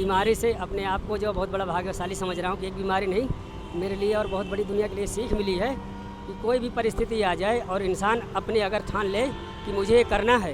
बीमारी से अपने आप को जो बहुत बड़ा भाग्यशाली समझ रहा हूँ कि एक बीमारी नहीं मेरे लिए और बहुत बड़ी दुनिया के लिए सीख मिली है कि कोई भी परिस्थिति आ जाए और इंसान अपने अगर ठान ले कि मुझे ये करना है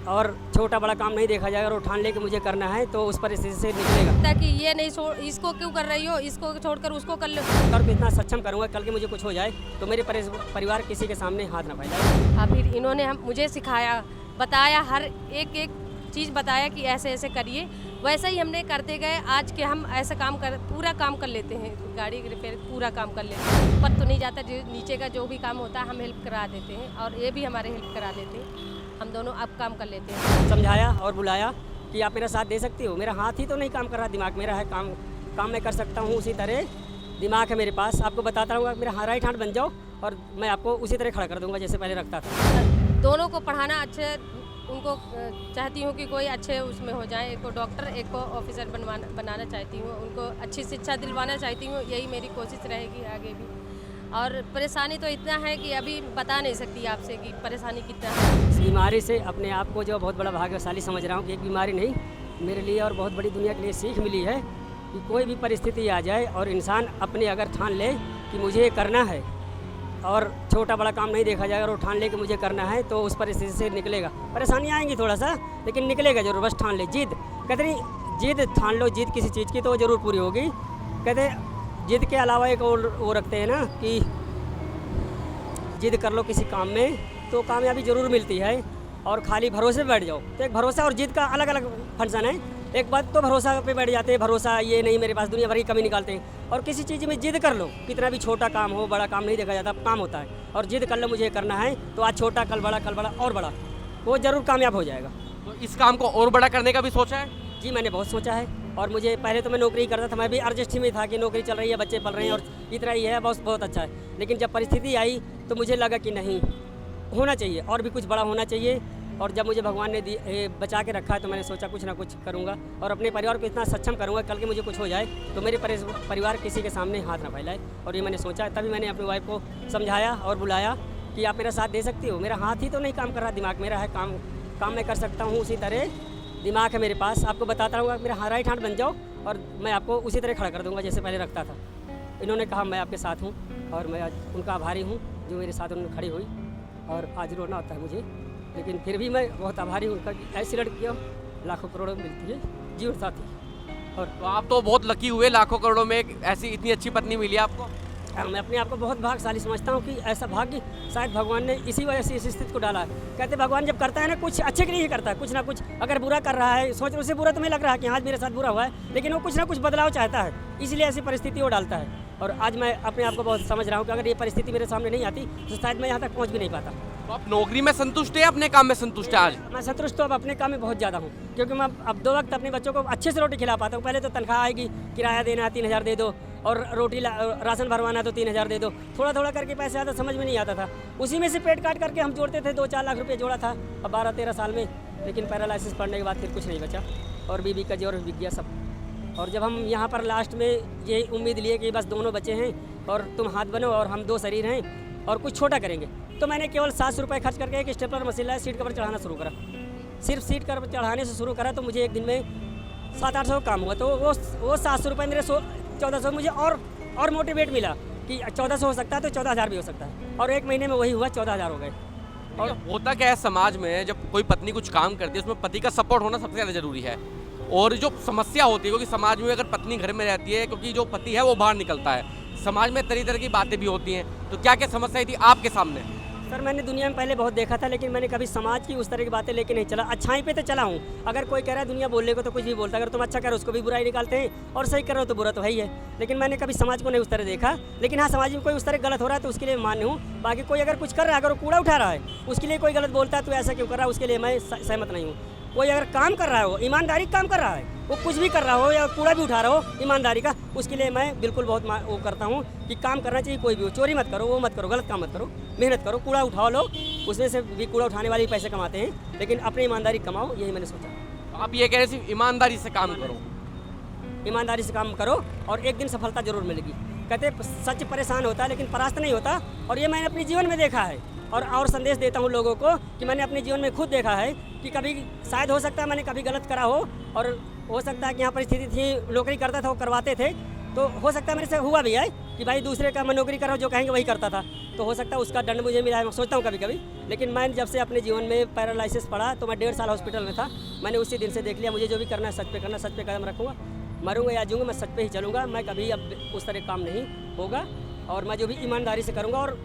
और छोटा बड़ा काम नहीं देखा जाएगा और ठान ले कि मुझे करना है तो उस परिस्थिति से निकलेगा। ताकि ये नहीं इसको क्यों कर रही हो, इसको छोड़कर उसको कर लो। कर तो इतना सक्षम करूँगा कल के मुझे कुछ हो जाए तो मेरे परिवार किसी के सामने हाथ ना फैलाए। फिर इन्होंने मुझे सिखाया, बताया, हर एक चीज़ बताया कि ऐसे ऐसे करिए। वैसे ही हमने करते गए। आज के हम ऐसा पूरा काम कर लेते हैं, गाड़ी रिपेयर पूरा काम कर लेते हैं। ऊपर तो नहीं जाता, नीचे का जो भी काम होता है हम हेल्प करा देते हैं और ये भी हमारे हेल्प करा देते हैं। हम दोनों अब काम कर लेते हैं। समझाया और बुलाया कि आप मेरा साथ दे सकती हो। मेरा हाथ ही तो नहीं काम कर रहा, दिमाग मेरा है, काम मैं कर सकता हूँ। उसी तरह दिमाग है मेरे पास। आपको बताता रहूँगा, मेरा राइट हैंड बन जाओ और मैं आपको उसी तरह खड़ा कर दूँगा जैसे पहले रखता था। दोनों को पढ़ाना अच्छे, उनको चाहती हूँ कि कोई अच्छे उसमें हो जाए। एक को डॉक्टर, एक को ऑफिसर बनाना चाहती हूँ। उनको अच्छी शिक्षा दिलवाना चाहती हूँ। यही मेरी कोशिश रहेगी आगे भी। और परेशानी तो इतना है कि अभी बता नहीं सकती आपसे कि परेशानी कितना है। इस बीमारी से अपने आप को जो बहुत बड़ा भाग्यशाली समझ रहा हूँ कि एक बीमारी नहीं मेरे लिए और बहुत बड़ी दुनिया के लिए सीख मिली है कि कोई भी परिस्थिति आ जाए और इंसान अपने अगर ठान ले कि मुझे ये करना है और छोटा बड़ा काम नहीं देखा जाएगा और ठान ले कि मुझे करना है तो उस परिस्थिति से निकलेगा। परेशानी आएंगी थोड़ा सा, लेकिन निकलेगा जरूर। बस ठान ले, जिद कहते नहीं, जिद ठान लो जिद किसी चीज़ की तो वो ज़रूर पूरी होगी। कहते जिद के अलावा एक और वो रखते हैं ना कि जिद कर लो किसी काम में तो कामयाबी ज़रूर मिलती है। और खाली भरोसे पे बैठ जाओ तो एक भरोसा और जिद का अलग अलग फंक्शन है। एक बात तो भरोसा पे बैठ जाते हैं, भरोसा ये नहीं मेरे पास, दुनिया भर की कमी निकालते हैं। और किसी चीज़ में जिद कर लो, कितना भी छोटा काम हो, बड़ा काम नहीं देखा जाता, काम होता है। और जिद कर लो मुझे करना है तो आज छोटा कल बड़ा और बड़ा, वो ज़रूर कामयाब हो जाएगा। तो इस काम को और बड़ा करने का भी सोचा है? जी मैंने बहुत सोचा है। और मुझे पहले तो मैं नौकरी करता था, मैं भी एडजस्ट ही में था कि नौकरी चल रही है, बच्चे पल रहे हैं और इतना ही है, बहुत अच्छा है। लेकिन जब परिस्थिति आई तो मुझे लगा कि नहीं, होना चाहिए और भी कुछ बड़ा होना चाहिए। और जब मुझे भगवान ने बचा के रखा है तो मैंने सोचा कुछ ना कुछ करूँगा और अपने परिवार को इतना सक्षम करूँगा कल के मुझे कुछ हो जाए तो मेरे परिवार किसी के सामने हाथ ना फैलाए। और ये मैंने सोचा, तभी मैंने अपनी वाइफ को समझाया और बुलाया कि आप मेरा साथ दे सकती हो। मेरा हाथ ही तो नहीं काम कर रहा, दिमाग मेरा है, काम मैं कर सकता हूँ। उसी तरह दिमाग है मेरे पास। आपको बताता रहूँगा, मेरा राइट हैंड बन जाओ और मैं आपको उसी तरह खड़ा कर दूँगा जैसे पहले रखता था। इन्होंने कहा मैं आपके साथ हूँ और मैं आज उनका आभारी हूँ जो मेरे साथ उन्होंने खड़ी हुई। और आज रोना होता है मुझे, लेकिन फिर भी मैं बहुत आभारी हूँ उनका कि ऐसी लड़कियाँ लाखों करोड़ों में मिलती है जीवन साथी। और तो आप तो बहुत लकी हुए, लाखों करोड़ों में ऐसी इतनी अच्छी पत्नी मिली आपको। मैं अपने आप को बहुत भाग्यशाली समझता हूँ कि ऐसा भाग्य शायद भगवान ने इसी वजह से इस स्थिति को डाला है। कहते भगवान जब करता है ना कुछ अच्छे के लिए ही करता है, कुछ ना कुछ। अगर बुरा कर रहा है, सोच उससे बुरा तुम्हें लग रहा है कि आज मेरे साथ बुरा हुआ है, लेकिन वो कुछ ना कुछ बदलाव चाहता है, इसलिए ऐसी परिस्थिति वो डालता है। और आज मैं अपने आप को बहुत समझ रहा हूँ कि अगर ये परिस्थिति मेरे सामने नहीं आती तो शायद मैं यहाँ तक पहुँच भी नहीं पाता। तो आप नौकरी में संतुष्ट है, अपने काम में संतुष्ट है? आज मैं संतुष्ट तो अब अपने काम में बहुत ज़्यादा हूँ, क्योंकि मैं अब 2 वक्त अपने बच्चों को अच्छे से रोटी खिला पाता हूँ। पहले तो तनख्वाह आएगी, किराया देना 3000 दे दो और रोटी राशन भरवाना तो 3000 दे दो, थोड़ा थोड़ा करके पैसे आता, समझ में नहीं आता था। उसी में से पेट काट करके हम जोड़ते थे। 2-4 लाख रुपये जोड़ा था अब 12-13 साल में। लेकिन पैरालिसिस पड़ने के बाद फिर कुछ नहीं बचा और बीबी का जोर बिक गया सब। और जब हम यहाँ पर लास्ट में ये उम्मीद लिए कि बस दोनों बच्चे हैं और तुम हाथ बनो और हम 2 शरीर हैं और कुछ छोटा करेंगे, तो मैंने केवल 700 रुपये खर्च करके एक स्टेपलर मशीन लाया, सीट कवर चढ़ाना शुरू करा। सिर्फ सीट कवर चढ़ाने से शुरू करा तो मुझे एक दिन में 700-800 काम हुआ। तो वो 700 रुपये मेरे 1400 मुझे और मोटिवेट मिला कि 1400 हो सकता है तो 14000 भी हो सकता है। और एक महीने में वही हुआ, 14000 हो गए। और होता क्या है समाज में, जब कोई पत्नी कुछ काम करती है उसमें पति का सपोर्ट होना सबसे ज़्यादा जरूरी है। और जो समस्या होती है, क्योंकि समाज में अगर पत्नी घर में रहती है, क्योंकि जो पति है वो बाहर निकलता है, समाज में तरह तरह की बातें भी होती हैं। तो क्या क्या समस्या थी आपके सामने? सर मैंने दुनिया में पहले बहुत देखा था, लेकिन मैंने कभी समाज की उस तरह की बातें लेके नहीं चला। अच्छाई पे तो चला हूँ। अगर कोई कह रहा है दुनिया बोलने को तो कुछ भी बोलता है, अगर तुम अच्छा करो उसको भी बुराई निकालते हैं और सही कर रहे हो तो बुरा तो है ही है। लेकिन मैंने कभी समाज को नहीं उस तरह देखा। लेकिन हाँ, समाज में कोई उस तरह गलत हो रहा है तो उसके लिए मान्य हूँ। बाकी कोई अगर कुछ कर रहा है, अगर वो कूड़ा उठा रहा है, उसके लिए कोई गलत बोलता है तो ऐसा क्यों कर रहा है, उसके लिए मैं सहमत नहीं हूँ। कोई अगर काम कर रहा है, वो ईमानदारी काम कर रहा है, वो कुछ भी कर रहा हो या कूड़ा भी उठा रहा हो ईमानदारी का, उसके लिए मैं बिल्कुल बहुत वो करता हूँ कि काम करना चाहिए। कोई भी हो, चोरी मत करो, वो मत करो, गलत काम मत करो, मेहनत करो, कूड़ा उठाओ लो, उसमें से भी कूड़ा उठाने वाले पैसे कमाते हैं, लेकिन अपनी ईमानदारी कमाओ, यही मैंने सोचा। आप ये कह रहे हैं सिर्फ ईमानदारी से काम करो? ईमानदारी से काम करो और एक दिन सफलता जरूर मिलेगी। कहते सच परेशान होता है लेकिन परास्त नहीं होता, और ये मैंने अपने जीवन में देखा है। और संदेश देता हूँ लोगों को कि मैंने अपने जीवन में खुद देखा है कि कभी शायद हो सकता है मैंने कभी गलत करा हो और हो सकता है कि यहाँ परिस्थिति थी, नौकरी करता था वो करवाते थे, तो हो सकता है मेरे से हुआ भी है कि भाई दूसरे का मैं नौकरी कर रहा हूँ, जो कहेंगे वही करता था, तो हो सकता है उसका दंड मुझे मिला है, मैं सोचता हूँ कभी कभी। लेकिन मैं जब से अपने जीवन में पैरालिसिस पड़ा तो मैं 1.5 साल हॉस्पिटल में था, मैंने उसी दिन से देख लिया मुझे जो भी करना है सच पे करना, सच पे कदम रखूँगा, मरूंगा या जीऊँगा मैं सच पे ही चलूँगा, मैं कभी अब उस तरह काम नहीं होगा और मैं जो भी ईमानदारी से करूँगा और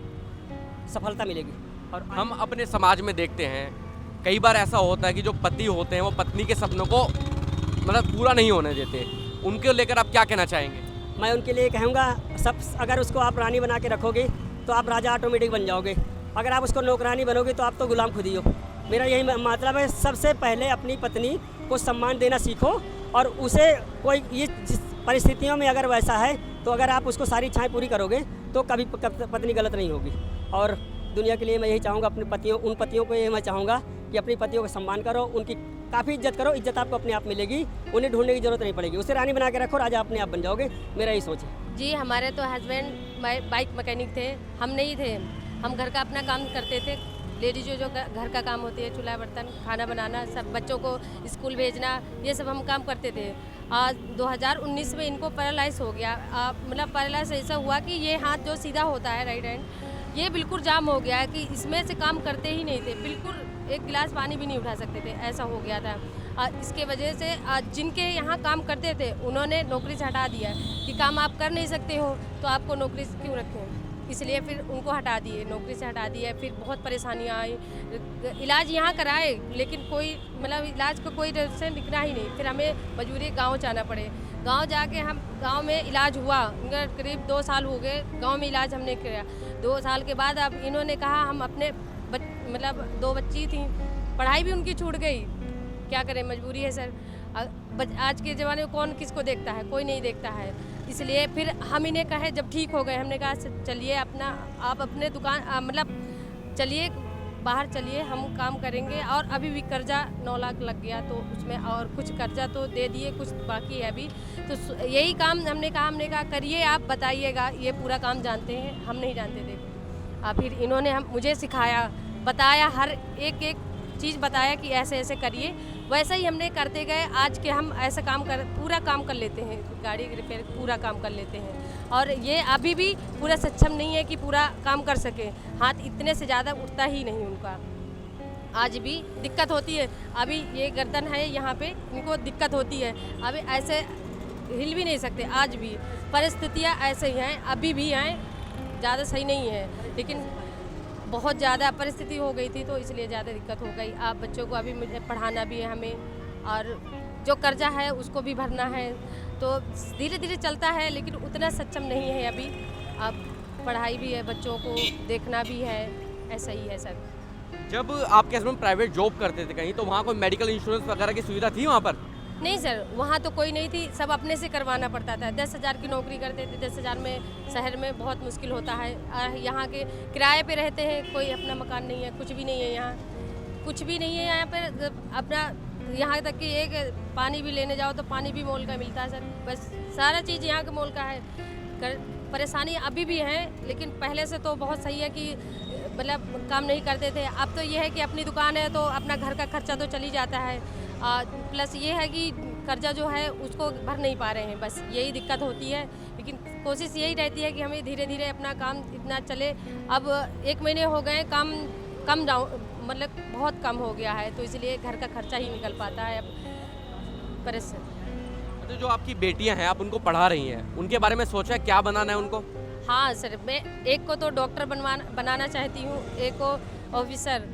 सफलता मिलेगी। और हम अपने समाज में देखते हैं कई बार ऐसा होता है कि जो पति होते हैं वो पत्नी के सपनों को मतलब पूरा नहीं होने देते, उनके लेकर आप क्या कहना चाहेंगे? मैं उनके लिए कहूँगा सब, अगर उसको आप रानी बना के रखोगे तो आप राजा ऑटोमेटिक बन जाओगे, अगर आप उसको नौकरानी बनोगे तो आप तो गुलाम खुद ही हो। मेरा यही मतलब है, सबसे पहले अपनी पत्नी को सम्मान देना सीखो और उसे कोई ये जिस परिस्थितियों में अगर वैसा है तो अगर आप उसको सारी इच्छाएँ पूरी करोगे तो कभी पत्नी गलत नहीं होगी। और दुनिया के लिए मैं यही चाहूँगा अपने पतियों, उन पतियों को ये मैं चाहूँगा कि अपनी पतियों का सम्मान करो, उनकी काफ़ी इज्जत करो, इज्जत आपको अपने आप मिलेगी, उन्हें ढूंढने की जरूरत नहीं पड़ेगी, उसे रानी बना के रखो, राजा अपने आप बन जाओगे, मेरा यही सोच है। जी हमारे तो हस्बैंड बाइक मैकेनिक थे, हम नहीं थे, हम घर का अपना काम करते थे। लेडीज जो घर का काम होती है, चूल्हा बर्तन, खाना बनाना, सब बच्चों को स्कूल भेजना, ये सब हम काम करते थे। 2019 में इनको पैरालाइज हो गया, मतलब पैरालाइज ऐसा हुआ कि ये हाथ जो सीधा होता है राइट हैंड, ये बिल्कुल जाम हो गया है कि इसमें से काम करते ही नहीं थे, बिल्कुल एक गिलास पानी भी नहीं उठा सकते थे, ऐसा हो गया था। इसके वजह से जिनके यहाँ काम करते थे उन्होंने नौकरी से हटा दिया कि काम आप कर नहीं सकते हो तो आपको नौकरी से क्यों रखें, इसलिए फिर उनको हटा दिए, नौकरी से हटा दिया। फिर बहुत परेशानियाँ आई, इलाज यहाँ कराए लेकिन कोई मतलब इलाज का कोई से दिखना ही नहीं, फिर हमें मजबूरी गाँव जाना पड़े। गांव जाके हम गांव में इलाज हुआ, इनका करीब 2 साल हो गए गांव में इलाज हमने किया। 2 साल के बाद अब इन्होंने कहा हम अपने मतलब 2 बच्ची थी, पढ़ाई भी उनकी छूट गई, क्या करें मजबूरी है सर। आज के ज़माने में कौन किसको देखता है, कोई नहीं देखता है, इसलिए फिर हम इन्हें कहे जब ठीक हो गए, हमने कहा चलिए अपना आप अपने दुकान मतलब चलिए बाहर चलिए, हम काम करेंगे। और अभी भी कर्जा 9 लाख लग गया तो उसमें और कुछ कर्जा तो दे दिए, कुछ बाकी है अभी, तो यही काम हमने कहा करिए, आप बताइएगा, ये पूरा काम जानते हैं, हम नहीं जानते थे। फिर इन्होंने मुझे सिखाया, बताया, हर एक चीज़ बताया कि ऐसे ऐसे करिए, वैसा ही हमने करते गए। आज के हम ऐसा पूरा काम कर लेते हैं, गाड़ी रिपेयर पूरा काम कर लेते हैं। और ये अभी भी पूरा सक्षम नहीं है कि पूरा काम कर सके, हाथ इतने से ज़्यादा उठता ही नहीं उनका, आज भी दिक्कत होती है। अभी ये गर्दन है यहाँ पे, इनको दिक्कत होती है, अभी ऐसे हिल भी नहीं सकते, आज भी परिस्थितियाँ ऐसे ही हैं, अभी भी हैं, ज़्यादा सही नहीं है, लेकिन बहुत ज़्यादा परिस्थिति हो गई थी तो इसलिए ज़्यादा दिक्कत हो गई। आप बच्चों को अभी मुझे पढ़ाना भी है हमें, और जो कर्जा है उसको भी भरना है, तो धीरे धीरे चलता है, लेकिन उतना सक्षम नहीं है अभी। अब पढ़ाई भी है, बच्चों को देखना भी है, ऐसा ही है सर। जब आपके हस्बैंड प्राइवेट जॉब करते थे कहीं, तो वहाँ कोई मेडिकल इंश्योरेंस वगैरह की सुविधा थी वहाँ पर? नहीं सर, वहाँ तो कोई नहीं थी, सब अपने से करवाना पड़ता था। 10,000 की नौकरी करते थे, 10,000 में शहर में बहुत मुश्किल होता है। यहाँ के किराए पे रहते हैं, कोई अपना मकान नहीं है, कुछ भी नहीं है यहाँ, कुछ भी नहीं है यहाँ पर अपना। यहाँ तक कि एक पानी भी लेने जाओ तो पानी भी मोल का मिलता है सर, बस सारा चीज़ यहाँ के मोल का है। परेशानी अभी भी है, लेकिन पहले से तो बहुत सही है कि मतलब काम नहीं करते थे। अब तो ये है कि अपनी दुकान है तो अपना घर का खर्चा तो चली जाता है, प्लस ये है कि कर्जा जो है उसको भर नहीं पा रहे हैं, बस यही दिक्कत होती है। लेकिन कोशिश यही रहती है कि हमें धीरे धीरे अपना काम इतना चले। अब 1 महीने हो गए, काम कम डाउन मतलब बहुत कम हो गया है, तो इसलिए घर का खर्चा ही निकल पाता है अब परेशान। तो जो आपकी बेटियां हैं, आप उनको पढ़ा रही हैं, उनके बारे में सोचा है क्या बनाना है उनको? हाँ सर, मैं एक को तो डॉक्टर बनाना चाहती हूँ, एक को ऑफिसर,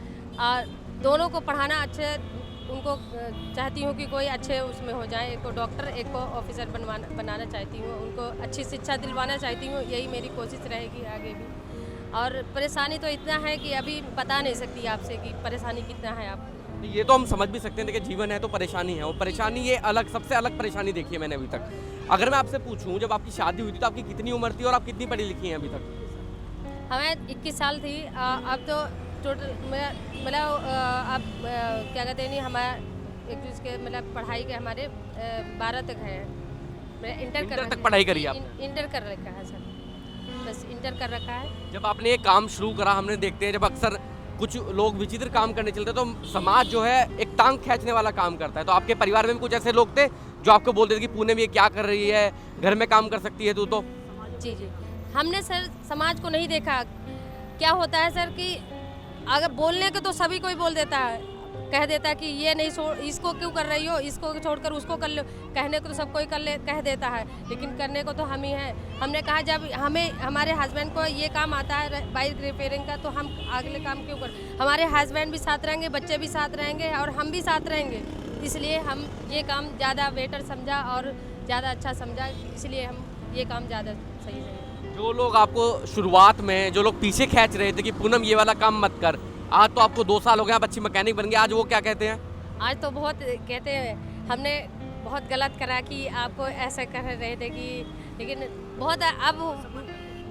दोनों को पढ़ाना अच्छे, उनको चाहती हूँ कि कोई अच्छे उसमें हो जाए, एक को डॉक्टर एक को ऑफिसर बनाना चाहती हूँ, उनको अच्छी शिक्षा दिलवाना चाहती हूँ, यही मेरी कोशिश रहेगी आगे भी। और परेशानी तो इतना है कि अभी बता नहीं सकती आपसे कि परेशानी कितना है। आप ये तो हम समझ भी सकते हैं, देखिए जीवन है तो परेशानी है, और परेशानी ये अलग, सबसे अलग परेशानी देखी है मैंने अभी तक। अगर मैं आपसे पूछूं, जब आपकी शादी हुई थी तो आपकी कितनी उम्र थी और आप कितनी पढ़ी लिखी हैं अभी तक? हमें 21 साल थी, अब तो टोटल मतलब अब क्या कहते हैं नहीं, हमारा एक दूसरे मतलब पढ़ाई के हमारे 12 तक है, इंटर तक पढ़ाई करी आप? इंटर कर रखा है सर, बस इंटर कर रखा है। जब आपने ये काम शुरू करा, हमने देखते हैं जब अक्सर कुछ लोग विचित्र काम करने चलते हैं तो समाज जो है एक टांग खींचने वाला काम करता है, तो आपके परिवार में भी कुछ ऐसे लोग थे जो आपको बोलते थे कि पुणे में ये क्या कर रही है, घर में काम कर सकती है तू तो? जी जी, हमने सर समाज को नहीं देखा। क्या होता है सर कि अगर बोलने को तो सभी कोई बोल देता है, कह देता है कि ये नहीं छोड़, इसको क्यों कर रही हो, इसको छोड़कर उसको कर लो। कहने को तो सब कोई कह देता है, लेकिन करने को तो हम ही हैं। हमने कहा जब हमें हमारे हस्बैंड को ये काम आता है बाइक रिपेयरिंग का, तो हम अगले काम क्यों कर। हमारे हस्बैंड भी साथ रहेंगे, बच्चे भी साथ रहेंगे और हम भी साथ रहेंगे, इसलिए हम ये काम ज़्यादा बेटर समझा और ज़्यादा अच्छा समझा, इसलिए हम ये काम ज़्यादा सही है। जो लोग आपको शुरुआत में जो लोग पीछे खींच रहे थे कि पूनम ये वाला काम मत कर, आज तो आपको 2 साल हो गए, आप अच्छी मैकेनिक बन गए, आज वो क्या कहते हैं? आज तो बहुत कहते हैं हमने बहुत गलत करा कि आपको ऐसा कर रहे थे कि, लेकिन बहुत अब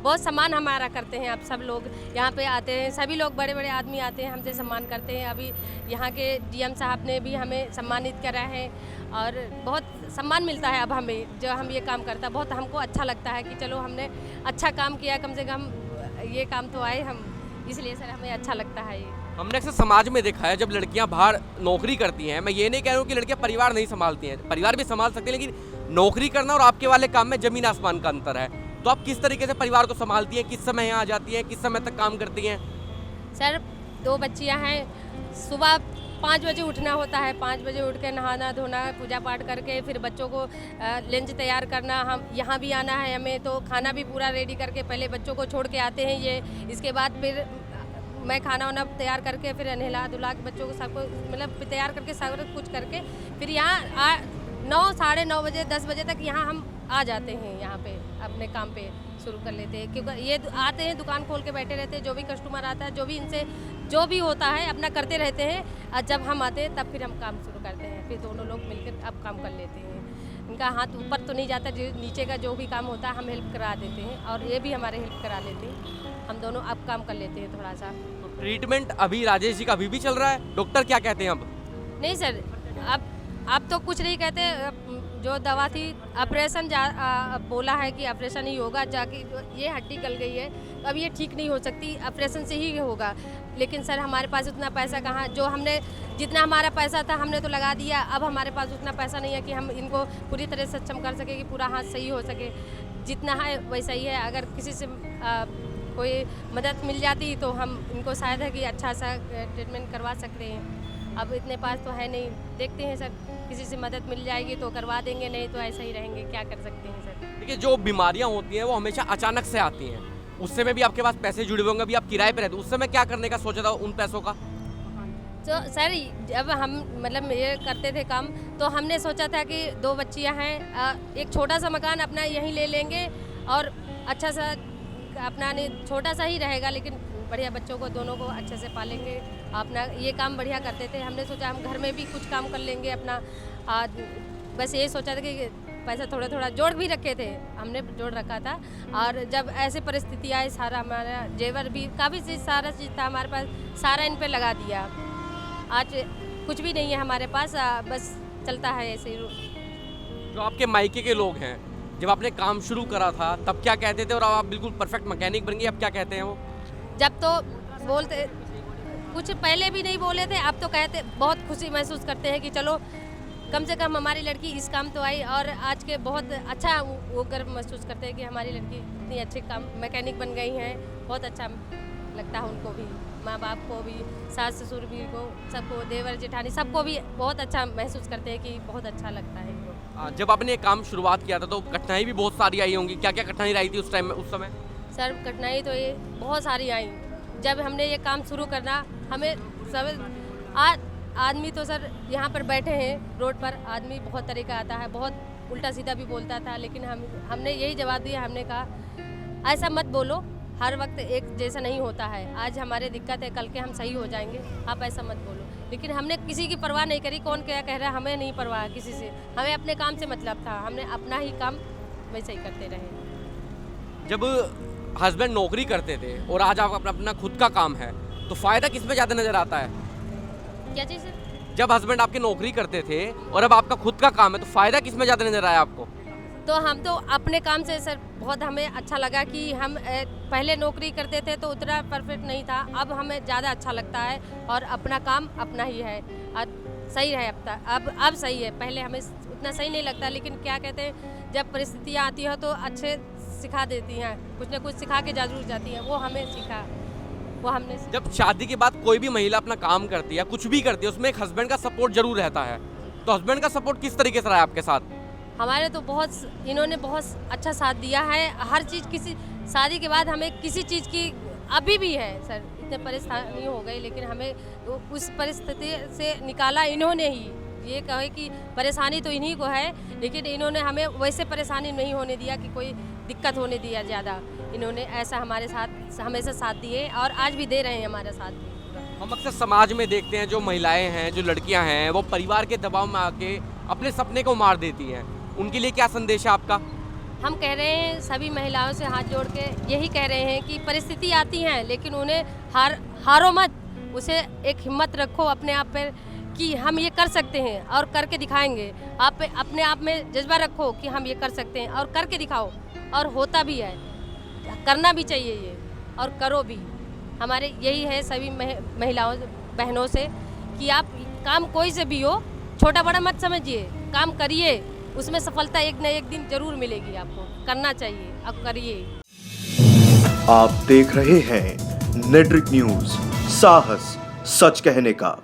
बहुत सम्मान हमारा करते हैं। अब सब लोग यहाँ पे आते हैं, सभी लोग बड़े बड़े आदमी आते हैं, हमसे सम्मान करते हैं। अभी यहाँ के डीएम साहब ने भी हमें सम्मानित करा है और बहुत सम्मान मिलता है अब हमें, जो हम ये काम करता है। बहुत हमको अच्छा लगता है कि चलो हमने अच्छा काम किया, कम से कम ये काम तो आए हम, इसलिए सर हमें अच्छा लगता है ये। हमने अक्सर समाज में देखा है जब लड़कियां बाहर नौकरी करती हैं, मैं ये नहीं कह रहा हूँ कि लड़कियां परिवार नहीं संभालती हैं, परिवार भी संभाल सकती हैं, लेकिन नौकरी करना और आपके वाले काम में ज़मीन आसमान का अंतर है। तो आप किस तरीके से परिवार को संभालती हैं, किस समय यहाँ आ जाती हैं, किस समय तक काम करती हैं? सर 2 बच्चियाँ हैं, सुबह 5 बजे उठना होता है, 5 बजे उठ के नहाना धोना, पूजा पाठ करके फिर बच्चों को लंच तैयार करना, हम यहाँ भी आना है हमें, तो खाना भी पूरा रेडी करके पहले बच्चों को छोड़ के आते हैं ये, इसके बाद फिर मैं खाना वाना तैयार करके फिर नहला धुला के बच्चों को सबको मतलब तैयार करके सब कुछ करके फिर यहाँ 9 साढ़े 9 बजे 10 बजे तक यहाँ हम आ जाते हैं, यहाँ पे अपने काम पे शुरू कर लेते हैं। क्योंकि ये आते हैं दुकान खोल के बैठे रहते हैं, जो भी कस्टमर आता है, जो भी इनसे जो भी होता है अपना करते रहते हैं, और जब हम आते हैं तब फिर हम काम शुरू करते हैं, फिर दोनों लोग मिलकर अब काम कर लेते हैं। इनका हाथ ऊपर तो नहीं जाता, जो नीचे का जो भी काम होता है हम हेल्प करा देते हैं और ये भी हमारे हेल्प करा लेते हैं, हम दोनों अब काम कर लेते हैं थोड़ा सा। तो ट्रीटमेंट अभी राजेश जी का अभी भी चल रहा है? डॉक्टर क्या कहते हैं अब? नहीं सर, अब तो कुछ नहीं कहते, जो दवा थी ऑपरेशन बोला है कि ऑपरेशन ही होगा, जाके ये हड्डी गल गई है तो अब ये ठीक नहीं हो सकती, ऑपरेशन से ही होगा। लेकिन सर हमारे पास उतना पैसा कहाँ, जो हमने जितना हमारा पैसा था हमने तो लगा दिया, अब हमारे पास उतना पैसा नहीं है कि हम इनको पूरी तरह सक्षम कर सके कि पूरा हाथ सही हो सके। जितना है वैसा ही है, अगर किसी से कोई मदद मिल जाती तो हम इनको शायद है कि अच्छा सा ट्रीटमेंट करवा सकते हैं। अब इतने पास तो है नहीं, देखते हैं सर किसी से मदद मिल जाएगी तो करवा देंगे, नहीं तो ऐसा ही रहेंगे, क्या कर सकते हैं सर। देखिए जो बीमारियां होती हैं वो हमेशा अचानक से आती हैं, उस समय भी आपके पास पैसे जुड़े हुए होंगे, अभी आप किराए पे रहते, उस समय क्या करने का सोचा था उन पैसों का? तो सर जब हम मतलब ये करते थे काम, तो हमने सोचा था कि 2 बच्चियां हैं, एक छोटा सा मकान अपना यहीं ले लेंगे और अच्छा सा अपना नहीं छोटा सा ही रहेगा, लेकिन बढ़िया बच्चों को दोनों को अच्छे से पालेंगे। अपना ये काम बढ़िया करते थे, हमने सोचा हम घर में भी कुछ काम कर लेंगे अपना, बस ये सोचा था कि पैसा थोड़ा थोड़ा जोड़ भी रखे थे, हमने जोड़ रखा था। और जब ऐसे परिस्थिति आई, सारा हमारा जेवर भी काफ़ी चीज़ सारा चीज़ था हमारे पास, सारा इन पे लगा दिया। आज कुछ भी नहीं है हमारे पास, बस चलता है ऐसे ही। जो आपके मायके के लोग हैं, जब आपने काम शुरू करा था तब क्या कहते थे, और अब आप बिल्कुल परफेक्ट मैकेनिक बन गई, अब क्या कहते हैं वो? जब तो बोलते कुछ पहले भी नहीं बोले थे, अब तो कहते बहुत खुशी महसूस करते हैं कि चलो कम से कम हमारी लड़की इस काम तो आई, और आज के बहुत अच्छा वो गर्व महसूस करते हैं कि हमारी लड़की इतनी अच्छे काम मैकेनिक बन गई हैं। बहुत अच्छा लगता है उनको भी, माँ बाप को भी, सास ससुर भी को, सबको, देवर जेठानी सबको भी बहुत अच्छा महसूस करते हैं कि बहुत अच्छा लगता है इनको। जब आपने ये काम शुरुआत किया था तो कठिनाई भी बहुत सारी आई होंगी, क्या क्या कठिनाई आई थी उस टाइम में, उस समय? सर कठिनाई तो ये बहुत सारी आई, जब हमने ये काम शुरू करना, हमें सब आदमी तो सर यहाँ पर बैठे हैं रोड पर, आदमी बहुत तरीका आता है, बहुत उल्टा सीधा भी बोलता था, लेकिन हमने यही जवाब दिया, हमने कहा ऐसा मत बोलो, हर वक्त एक जैसा नहीं होता है, आज हमारे दिक्कत है, कल के हम सही हो जाएंगे, आप ऐसा मत बोलो। लेकिन हमने किसी की परवाह नहीं करी, कौन क्या कह रहा है हमें नहीं परवाह किसी से, हमें अपने काम से मतलब था, हमने अपना ही काम वैसे ही करते रहे। जब हस्बैंड नौकरी करते थे और आज आप अपना खुद का काम है, तो फ़ायदा किस में ज़्यादा नज़र आता है? क्या चीज़? जब हस्बैंड आपके नौकरी करते थे और अब आपका खुद का काम है, तो फ़ायदा किस में ज़्यादा नज़र आया आपको? तो हम तो अपने काम से सर बहुत हमें अच्छा लगा कि हम पहले नौकरी करते थे तो उतना परफेक्ट नहीं था, अब हमें ज़्यादा अच्छा लगता है और अपना काम अपना ही है और सही है अब सही है। पहले हमें इतना सही नहीं लगता, लेकिन क्या कहते हैं, जब परिस्थितियाँ आती हैं तो अच्छे सिखा देती हैं, कुछ ना कुछ सिखा के जरूर जाती हैं। वो हमें सीखा, वो हमने सीखा। जब शादी के बाद कोई भी महिला अपना काम करती है, कुछ भी करती है, उसमें एक हस्बैंड का सपोर्ट जरूर रहता है। तो हस्बैंड का सपोर्ट किस तरीके से रहा है आपके साथ? हमारे तो इन्होंने बहुत अच्छा साथ दिया है। हर चीज़, किसी शादी के बाद हमें किसी चीज़ की अभी भी है सर, इतने परेशानी हो गई, लेकिन हमें उस परिस्थिति से निकाला इन्होंने ही। ये कहे कि परेशानी तो इन्हीं को है, लेकिन इन्होंने हमें वैसे परेशानी नहीं होने दिया कि कोई दिक्कत होने दिया ज़्यादा। इन्होंने ऐसा हमारे साथ हमेशा साथ दिए और आज भी दे रहे हैं हमारा साथ भी। हम अक्सर समाज में देखते हैं जो महिलाएं हैं, जो लड़कियां हैं, वो परिवार के दबाव में आके अपने सपने को मार देती हैं। उनके लिए क्या संदेश है आपका? हम कह रहे हैं सभी महिलाओं से हाथ जोड़ के यही कह रहे हैं कि परिस्थिति आती हैं, लेकिन उन्हें हारो मत, उसे एक हिम्मत रखो अपने आप पर कि हम ये कर सकते हैं और करके दिखाएंगे। आप अपने आप में जज्बा रखो कि हम ये कर सकते हैं और करके दिखाओ, और होता भी है, करना भी चाहिए ये, और करो भी। हमारे यही है सभी महिलाओं बहनों से कि आप काम कोई से भी हो, छोटा बड़ा मत समझिए, काम करिए, उसमें सफलता एक न एक दिन जरूर मिलेगी आपको। करना चाहिए, अब करिए। आप देख रहे हैं नेट्रिक न्यूज, साहस सच कहने का।